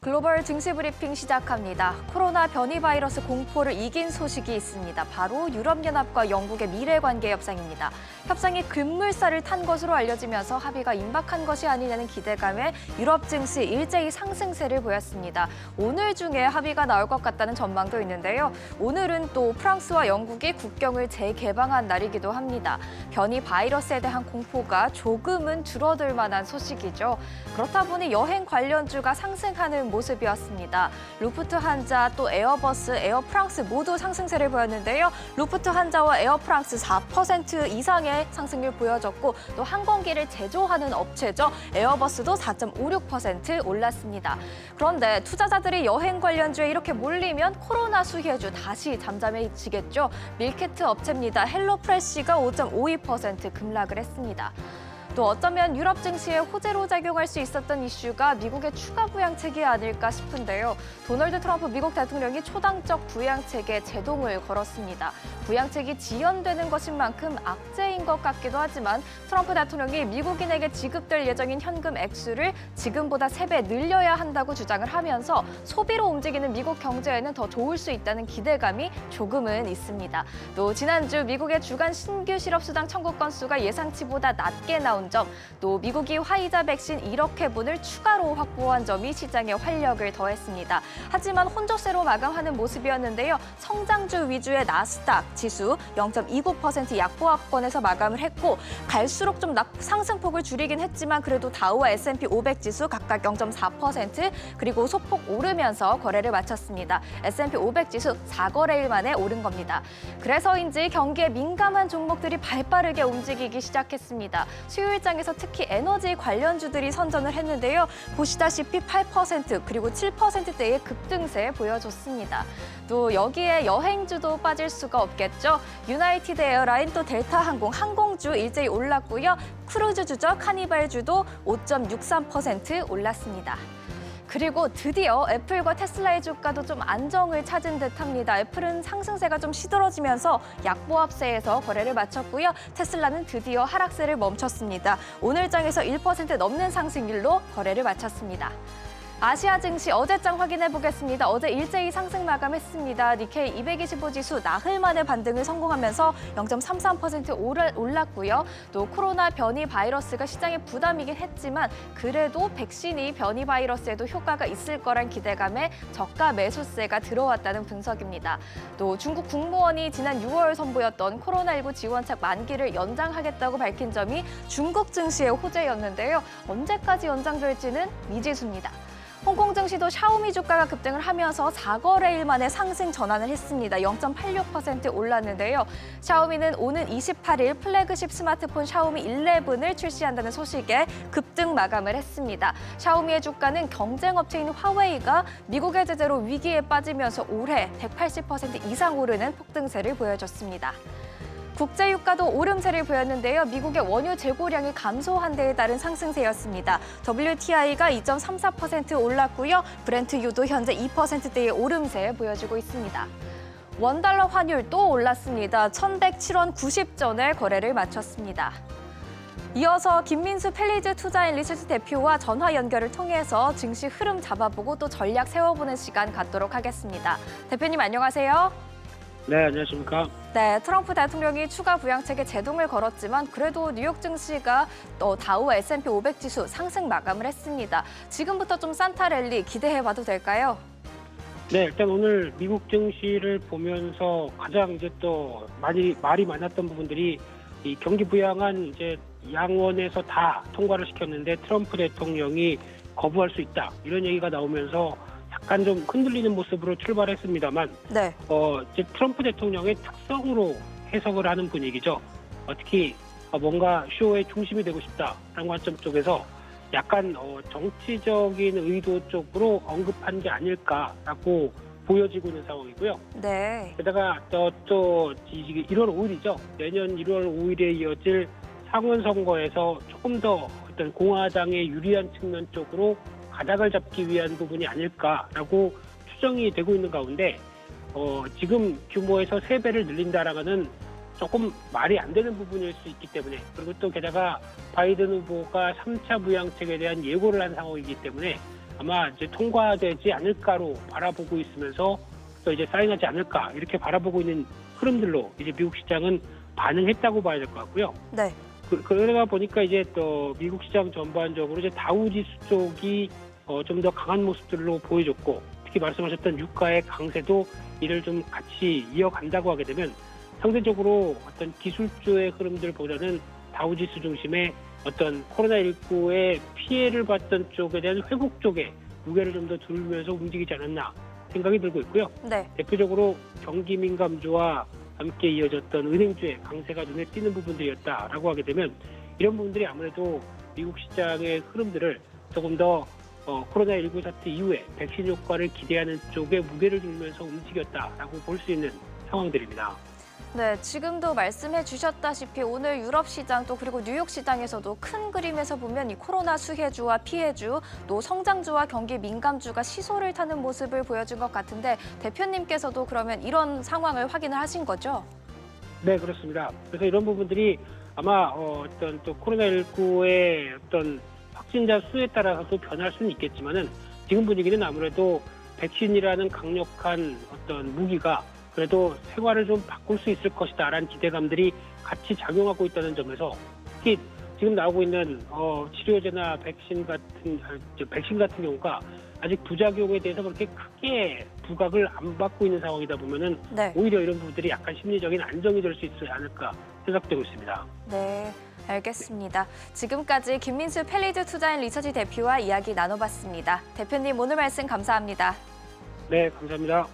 글로벌 증시 브리핑 시작합니다. 코로나 변이 바이러스 공포를 이긴 소식이 있습니다. 바로 유럽연합과 영국의 미래 관계 협상입니다. 협상이 급물살을 탄 것으로 알려지면서 합의가 임박한 것이 아니냐는 기대감에 유럽 증시 일제히 상승세를 보였습니다. 오늘 중에 합의가 나올 것 같다는 전망도 있는데요. 오늘은 또 프랑스와 영국이 국경을 재개방한 날이기도 합니다. 변이 바이러스에 대한 공포가 조금은 줄어들 만한 소식이죠. 그렇다 보니 여행 관련주가 상승하는 모습이었습니다. 루프트한자, 또 에어버스, 에어프랑스 모두 상승세를 보였는데요. 루프트한자와 에어프랑스 4% 이상의 상승률 보여줬고 또 항공기를 제조하는 업체죠. 에어버스도 4.56% 올랐습니다. 그런데 투자자들이 여행 관련주에 이렇게 몰리면 코로나 수혜주 다시 잠잠해지겠죠. 밀키트 업체입니다. 헬로프레시가 5.52% 급락을 했습니다. 또 어쩌면 유럽 증시에 호재로 작용할 수 있었던 이슈가 미국의 추가 부양책이 아닐까 싶은데요. 도널드 트럼프 미국 대통령이 초당적 부양책에 제동을 걸었습니다. 부양책이 지연되는 것인 만큼 악재인 것 같기도 하지만 트럼프 대통령이 미국인에게 지급될 예정인 현금 액수를 지금보다 3배 늘려야 한다고 주장을 하면서 소비로 움직이는 미국 경제에는 더 좋을 수 있다는 기대감이 조금은 있습니다. 또 지난주 미국의 주간 신규 실업수당 청구 건수가 예상치보다 낮게 나온 점, 또 미국이 화이자 백신 1억 회분을 추가로 확보한 점이 시장에 활력을 더했습니다. 하지만 혼조세로 마감하는 모습이었는데요. 성장주 위주의 나스닥 지수 0.29% 약보합권에서 마감을 했고 갈수록 좀 상승폭을 줄이긴 했지만 그래도 다우와 S&P 500 지수 각각 0.4% 그리고 소폭 오르면서 거래를 마쳤습니다. S&P 500 지수 4거래일 만에 오른 겁니다. 그래서인지 경기에 민감한 종목들이 발빠르게 움직이기 시작했습니다. 수요일장에서 특히 에너지 관련주들이 선전을 했는데요. 보시다시피 8% 그리고 7%대의 급등세 보여줬습니다. 또 여기에 여행주도 빠질 수가 없겠죠. 유나이티드 에어라인 또 델타항공, 항공주 일제히 올랐고요. 크루즈주죠. 카니발주도 5.63% 올랐습니다. 그리고 드디어 애플과 테슬라의 주가도 좀 안정을 찾은 듯합니다. 애플은 상승세가 좀 시들어지면서 약보합세에서 거래를 마쳤고요. 테슬라는 드디어 하락세를 멈췄습니다. 오늘장에서 1% 넘는 상승률로 거래를 마쳤습니다. 아시아 증시 어제장 확인해 보겠습니다. 어제 일제히 상승 마감했습니다. 니케이 225 지수 나흘 만에 반등을 성공하면서 0.33% 올랐고요. 또 코로나 변이 바이러스가 시장에 부담이긴 했지만 그래도 백신이 변이 바이러스에도 효과가 있을 거란 기대감에 저가 매수세가 들어왔다는 분석입니다. 또 중국 국무원이 지난 6월 선보였던 코로나19 지원책 만기를 연장하겠다고 밝힌 점이 중국 증시의 호재였는데요. 언제까지 연장될지는 미지수입니다. 홍콩 증시도 샤오미 주가가 급등을 하면서 4거래일 만에 상승 전환을 했습니다. 0.86% 올랐는데요. 샤오미는 오는 28일 플래그십 스마트폰 샤오미 11을 출시한다는 소식에 급등 마감을 했습니다. 샤오미의 주가는 경쟁업체인 화웨이가 미국의 제재로 위기에 빠지면서 올해 180% 이상 오르는 폭등세를 보여줬습니다. 국제유가도 오름세를 보였는데요. 미국의 원유 재고량이 감소한 데에 따른 상승세였습니다. WTI가 2.34% 올랐고요. 브렌트유도 현재 2%대의 오름세 보여주고 있습니다. 원달러 환율 또 올랐습니다. 1,107원 90전에 거래를 마쳤습니다. 이어서 김민수 펠리즈 투자앤리서치 대표와 전화 연결을 통해서 증시 흐름 잡아보고 또 전략 세워보는 시간 갖도록 하겠습니다. 대표님 안녕하세요. 네, 안녕하십니까. 네, 트럼프 대통령이 추가 부양책에 제동을 걸었지만 그래도 뉴욕 증시가 다우와 S&P 500 지수 상승 마감을 했습니다. 지금부터 좀 산타 랠리 기대해봐도 될까요? 네, 일단 오늘 미국 증시를 보면서 가장 이제 또 말이 많았던 부분들이 이 경기 부양안 이제 양원에서 다 통과를 시켰는데 트럼프 대통령이 거부할 수 있다 이런 얘기가 나오면서 약간 좀 흔들리는 모습으로 출발했습니다만, 네. 이제 트럼프 대통령의 특성으로 해석을 하는 분위기죠. 특히 뭔가 쇼의 중심이 되고 싶다라는 관점 쪽에서 약간 정치적인 의도 쪽으로 언급한 게 아닐까라고 보여지고 있는 상황이고요. 네. 게다가 또 1월 5일이죠. 내년 1월 5일에 이어질 상원 선거에서 조금 더 어떤 공화당의 유리한 측면 쪽으로 가닥을 잡기 위한 부분이 아닐까라고 추정이 되고 있는 가운데 지금 규모에서 3배를 늘린다라는 조금 말이 안 되는 부분일 수 있기 때문에 그리고 또 게다가 바이든 후보가 3차 부양책에 대한 예고를 한 상황이기 때문에 아마 이제 통과되지 않을까로 바라보고 있으면서 또 이제 사인하지 않을까 이렇게 바라보고 있는 흐름들로 이제 미국 시장은 반응했다고 봐야 될 것 같고요. 네. 그러다 보니까 이제 또 미국 시장 전반적으로 이제 다우지수 쪽이 좀 더 강한 모습들로 보여줬고, 특히 말씀하셨던 유가의 강세도 이를 좀 같이 이어간다고 하게 되면 상대적으로 어떤 기술주의 흐름들보다는 다우지수 중심의 어떤 코로나19의 피해를 봤던 쪽에 대한 회복 쪽에 무게를 좀 더 두면서 움직이지 않았나 생각이 들고 있고요. 네. 대표적으로 경기 민감주와 함께 이어졌던 은행주의 강세가 눈에 띄는 부분들이었다라고 하게 되면 이런 부분들이 아무래도 미국 시장의 흐름들을 조금 더 코로나19 사태 이후에 백신 효과를 기대하는 쪽에 무게를 두면서 움직였다라고 볼 수 있는 상황들입니다. 네, 지금도 말씀해 주셨다시피 오늘 유럽 시장 또 그리고 뉴욕 시장에서도 큰 그림에서 보면 이 코로나 수혜주와 피해주, 또 성장주와 경기 민감주가 시소를 타는 모습을 보여준 것 같은데 대표님께서도 그러면 이런 상황을 확인을 하신 거죠? 네, 그렇습니다. 그래서 이런 부분들이 아마 어떤 또 코로나19의 어떤 확진자 수에 따라서도 변할 수는 있겠지만은 지금 분위기는 아무래도 백신이라는 강력한 어떤 무기가 그래도 생활을 좀 바꿀 수 있을 것이다라는 기대감들이 같이 작용하고 있다는 점에서 특히 지금 나오고 있는 치료제나 백신 같은 경우가 아직 부작용에 대해서 그렇게 크게 부각을 안 받고 있는 상황이다 보면은 네. 오히려 이런 부분들이 약간 심리적인 안정이 될 수 있지 않을까 생각되고 있습니다. 네, 알겠습니다. 지금까지 김민수 펠리드 투자인 리서치 대표와 이야기 나눠봤습니다. 대표님 오늘 말씀 감사합니다. 네, 감사합니다.